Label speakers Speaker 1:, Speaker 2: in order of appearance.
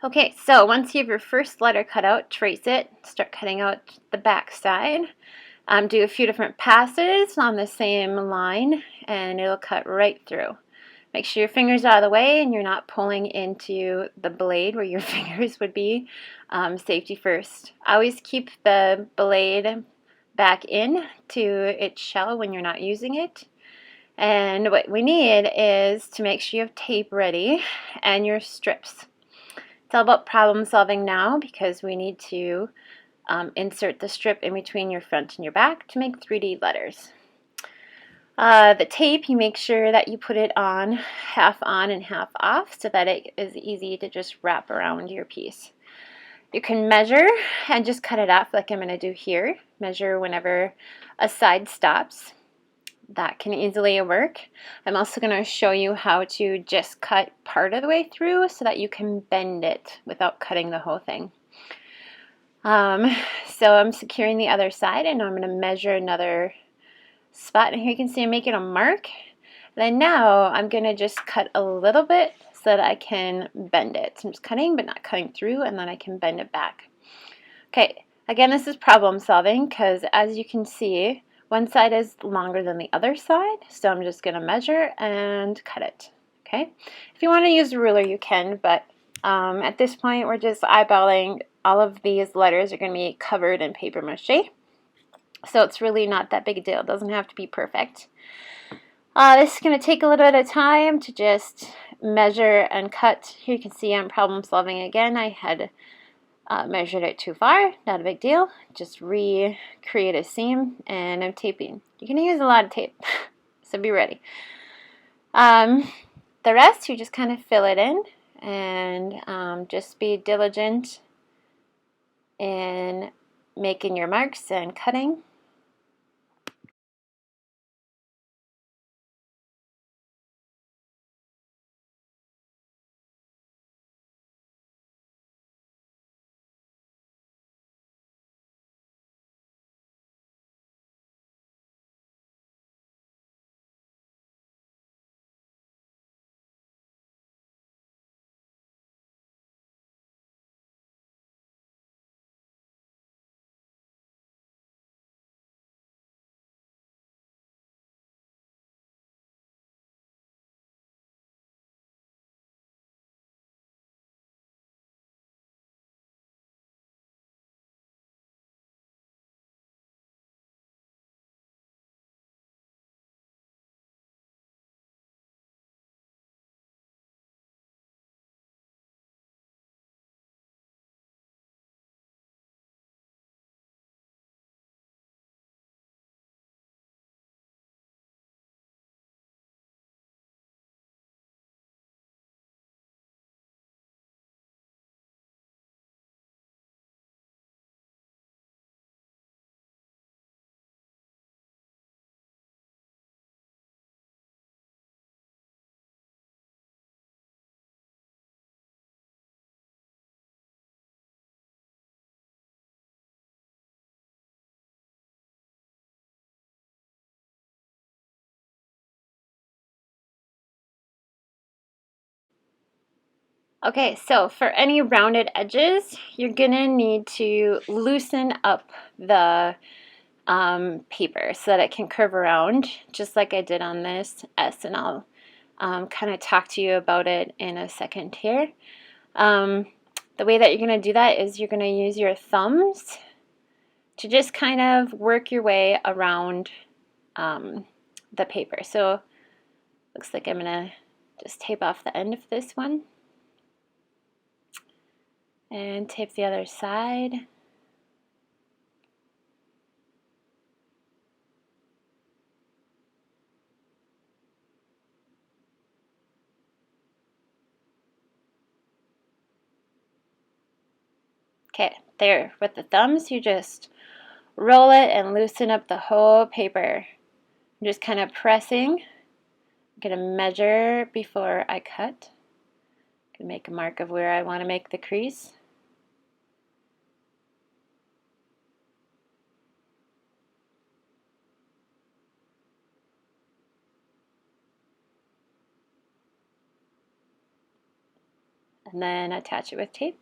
Speaker 1: Okay, so once you have your first letter cut out, trace it, start cutting out the back side. Do a few different passes on the same line and it'll cut right through. Make sure your fingers are out of the way and you're not pulling into the blade where your fingers would be. Safety first. Always keep the blade back in to its shell when you're not using it. And what we need is to make sure you have tape ready and your strips. It's all about problem solving now because we need to insert the strip in between your front and your back to make 3D letters. The tape, you make sure that you put it on and half off so that it is easy to just wrap around your piece. You can measure and just cut it off like I'm going to do here. Measure whenever a side stops. That can easily work. I'm also going to show you how to just cut part of the way through so that you can bend it without cutting the whole thing. So I'm securing the other side and I'm going to measure another spot, and here you can see I'm making a mark. Then now I'm going to just cut a little bit so that I can bend it. So I'm just cutting but not cutting through, and then I can bend it back. Okay, again, this is problem solving because as you can see, one side is longer than the other side, so I'm just going to measure and cut it. Okay, if you want to use a ruler you can, but at this point we're just eyeballing. All of these letters are going to be covered in paper mache. So it's really not that big a deal. It doesn't have to be perfect. This is going to take a little bit of time to just measure and cut. Here you can see I'm problem solving again. I had measured it too far. Not a big deal. Just recreate a seam and I'm taping. You're going to use a lot of tape, so be ready. The rest you just kind of fill it in and just be diligent in making your marks and cutting. Okay, so for any rounded edges, you're gonna need to loosen up the paper so that it can curve around, just like I did on this S, and I'll kind of talk to you about it in a second here. The way that you're gonna do that is you're gonna use your thumbs to just kind of work your way around the paper. So looks like I'm gonna just tape off the end of this one. And tape the other side. Okay, there, with the thumbs, you just roll it and loosen up the whole paper. I'm just kind of pressing. I'm going to measure before I cut. I'm going to make a mark of where I want to make the crease. and then attach it with tape.